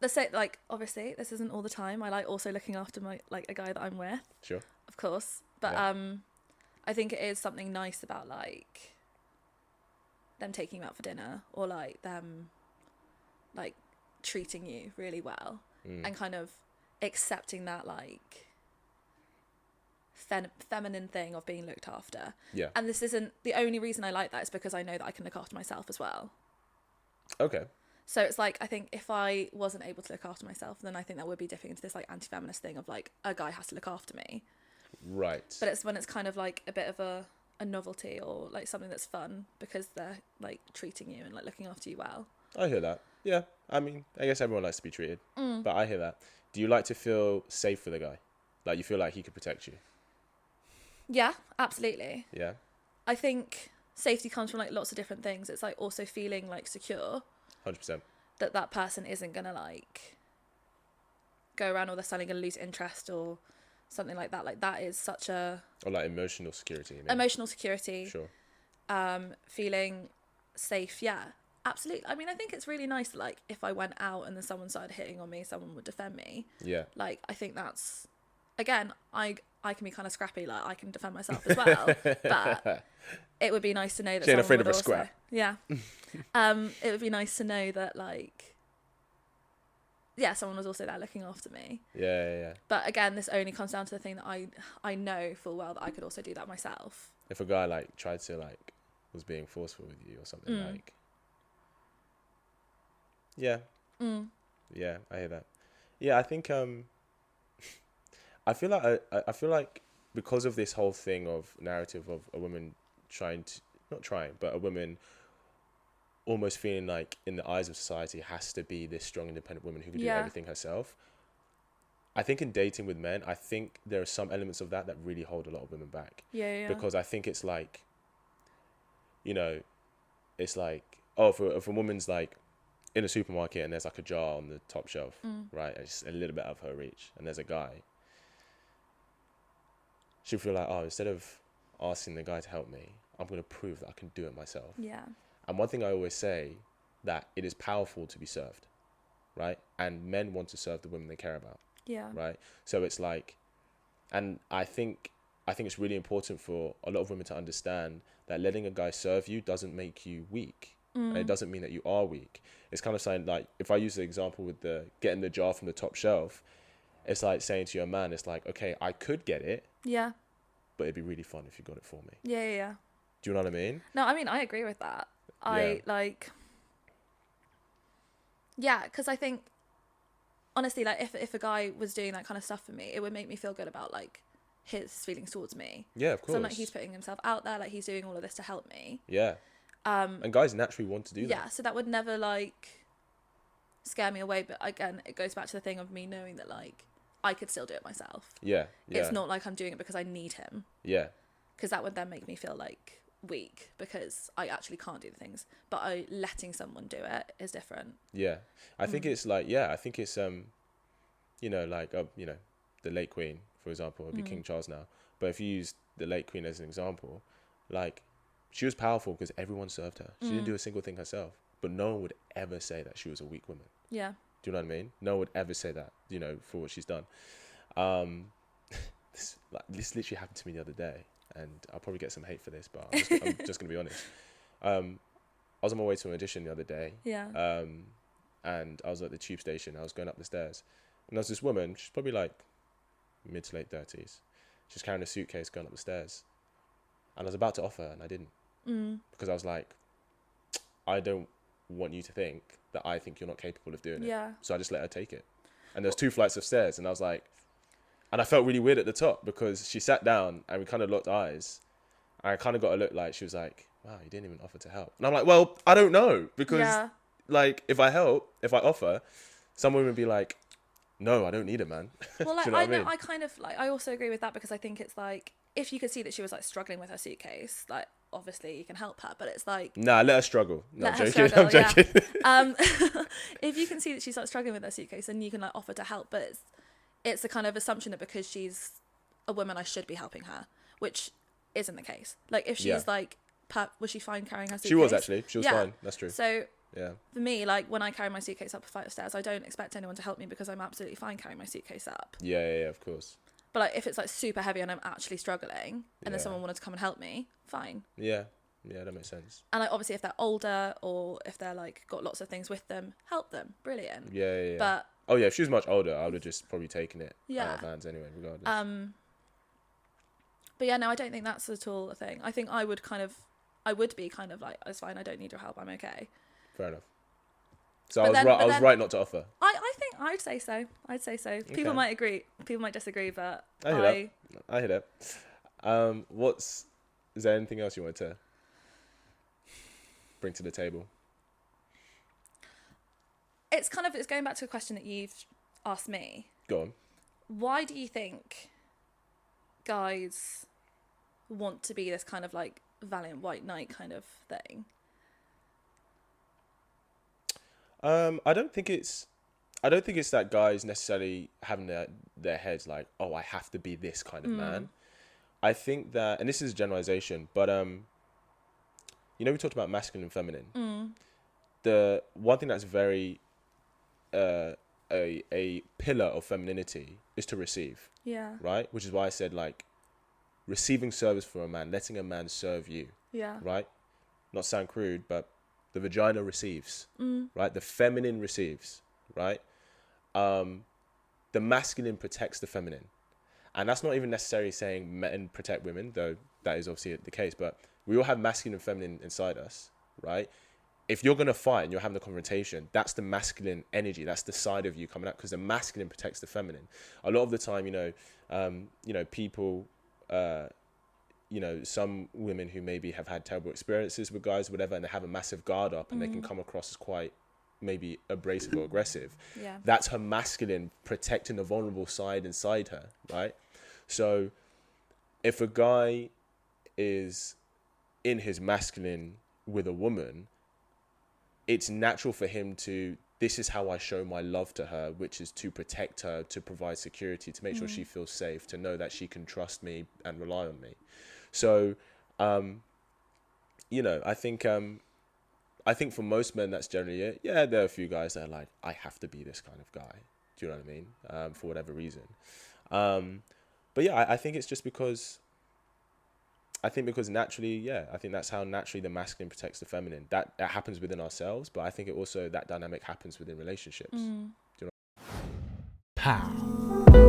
let's say, like, obviously this isn't all the time. I like also looking after my, like, a guy that I'm with. Sure. Of course. But Yeah. I think it is something nice about, like, them taking you out for dinner, or like them like treating you really well, and kind of accepting that, like, feminine thing of being looked after. Yeah. And this isn't the only reason I like that, is because I know that I can look after myself as well. Okay. So it's like, I think if I wasn't able to look after myself, then I think that would be dipping into this, like, anti-feminist thing of, like, a guy has to look after me. Right. But it's when it's kind of like a bit of a novelty, or like something that's fun because they're like treating you and like looking after you well. I hear that. Yeah. I mean, I guess everyone likes to be treated, but I hear that. Do you like to feel safe with a guy? Like, you feel like he could protect you? Yeah, absolutely. Yeah. I think safety comes from, like, lots of different things. It's like also feeling, like, secure 100%. that person isn't gonna, like, go around, or they're suddenly gonna lose interest or something like that. Like, that is such a Or like emotional security, you mean? emotional security. Sure. Feeling safe. Yeah, absolutely. I mean, I think it's really nice that, like, if I went out and then someone started hitting on me, someone would defend me. Yeah. Like, I think that's, again, I can be kind of scrappy, like, I can defend myself as well. But it would be nice to know that She ain't someone afraid would of a also, scrap. yeah. It would be nice to know that, like, yeah, someone was also there looking after me. Yeah. But again, this only comes down to the thing that I know full well that I could also do that myself. If a guy, like, tried to, like, was being forceful with you or something, like, yeah. Yeah, I hear that. Yeah, I think I feel like I feel like because of this whole thing of narrative of a woman a woman almost feeling like, in the eyes of society, has to be this strong, independent woman who can do everything herself. I think in dating with men, I think there are some elements of that really hold a lot of women back. Yeah. Because I think it's like, you know, it's like, oh, if a woman's like in a supermarket and there's like a jar on the top shelf, right? It's a little bit out of her reach, and there's a guy. She'll feel like, oh, instead of asking the guy to help me, I'm going to prove that I can do it myself. Yeah. And one thing I always say, that it is powerful to be served, right? And men want to serve the women they care about. Yeah. Right. So it's like, and I think it's really important for a lot of women to understand that letting a guy serve you doesn't make you weak. And it doesn't mean that you are weak. It's kind of saying, like, if I use the example with the getting the jar from the top shelf, it's like saying to your man, it's like, okay, I could get it. Yeah. But it'd be really fun if you got it for me. Yeah. Do you know what I mean? No, I mean, I agree with that. Because I think, honestly, like, if a guy was doing that kind of stuff for me, it would make me feel good about, like, his feelings towards me. Yeah, of course. So I'm like, he's putting himself out there, like, he's doing all of this to help me. Yeah. And guys naturally want to do that. Yeah, so that would never, like, scare me away. But again, it goes back to the thing of me knowing that, like, I could still do it myself. Yeah. It's not like I'm doing it because I need him. Yeah. Because that would then make me feel, like, weak because I actually can't do the things. But letting someone do it is different. Yeah. I think it's like, I think it's, you know, like, you know, the late Queen, for example, would be King Charles now. But if you use the late Queen as an example, like, she was powerful because everyone served her. She didn't do a single thing herself. But no one would ever say that she was a weak woman. Yeah. Do you know what I mean? No one would ever say that, you know, for what she's done. This literally happened to me the other day, and I'll probably get some hate for this, but I'm just going to be honest. I was on my way to an audition the other day. Yeah. And I was at the tube station. I was going up the stairs. And there was this woman, she's probably like mid to late 30s. She's carrying a suitcase going up the stairs. And I was about to offer her, and I didn't. Because I was like, I don't want you to think that I think you're not capable of doing it. Yeah. So I just let her take it. And there's 2 flights of stairs, and I was like, and I felt really weird at the top because she sat down and we kind of locked eyes. And I kind of got a look like, she was like, wow, you didn't even offer to help. And I'm like, well, I don't know. Because like, if I offer, someone would be like, no, I don't need it, man. Well, like, Do you know what I mean? I kind of, like, I also agree with that because I think it's like, if you could see that she was, like, struggling with her suitcase, like, obviously you can help her, but it's like, Nah, let her struggle. No, let I'm her joking. struggle, I'm joking. yeah. If you can see that she's, like, struggling with her suitcase, then you can, like, offer to help, but it's a kind of assumption that because she's a woman, I should be helping her, which isn't the case. Like, if she's like, was she fine carrying her suitcase? She was actually. She was fine. That's true. So Yeah. For me, like when I carry my suitcase up a flight of stairs, I don't expect anyone to help me because I'm absolutely fine carrying my suitcase up. Yeah, of course. But like if it's like super heavy and I'm actually struggling and then someone wanted to come and help me, fine. Yeah, that makes sense. And like obviously if they're older or if they're like got lots of things with them, help them. Brilliant. Yeah. But if she was much older, I would have just probably taken it out of hands anyway, regardless. But yeah, no, I don't think that's at all a thing. I think I would be kind of like, it's fine, I don't need your help, I'm okay. Fair enough. So I was right not to offer. I think I'd say so. Okay. People might agree. People might disagree, but I hear that. Is there anything else you want to bring to the table? It's going back to a question that you've asked me. Go on. Why do you think guys want to be this kind of like valiant white knight kind of thing? I don't think it's that guys necessarily having their heads like, oh, I have to be this kind of man. I think that, and this is a generalization, but we talked about masculine and feminine. The one thing that's very a pillar of femininity is to receive. Yeah. Right? Which is why I said like receiving service from a man, letting a man serve you. Yeah. Right? Not sound crude, but the vagina receives, right? The feminine receives, right? The masculine protects the feminine. And that's not even necessarily saying men protect women, though that is obviously the case, but we all have masculine and feminine inside us, right? If you're going to fight and you're having a confrontation, that's the masculine energy. That's the side of you coming out, because the masculine protects the feminine. A lot of the time, people... some women who maybe have had terrible experiences with guys, whatever, and they have a massive guard up and they can come across as quite maybe abrasive or aggressive. Yeah. That's her masculine protecting the vulnerable side inside her, right? So if a guy is in his masculine with a woman, it's natural for him to, this is how I show my love to her, which is to protect her, to provide security, to make sure she feels safe, to know that she can trust me and rely on me. So, I think for most men, that's generally it. Yeah, there are a few guys that are like, I have to be this kind of guy. Do you know what I mean? For whatever reason. But yeah, I think it's just because naturally, I think that's how naturally the masculine protects the feminine. That happens within ourselves, but I think that dynamic happens within relationships. Do you know? Pow.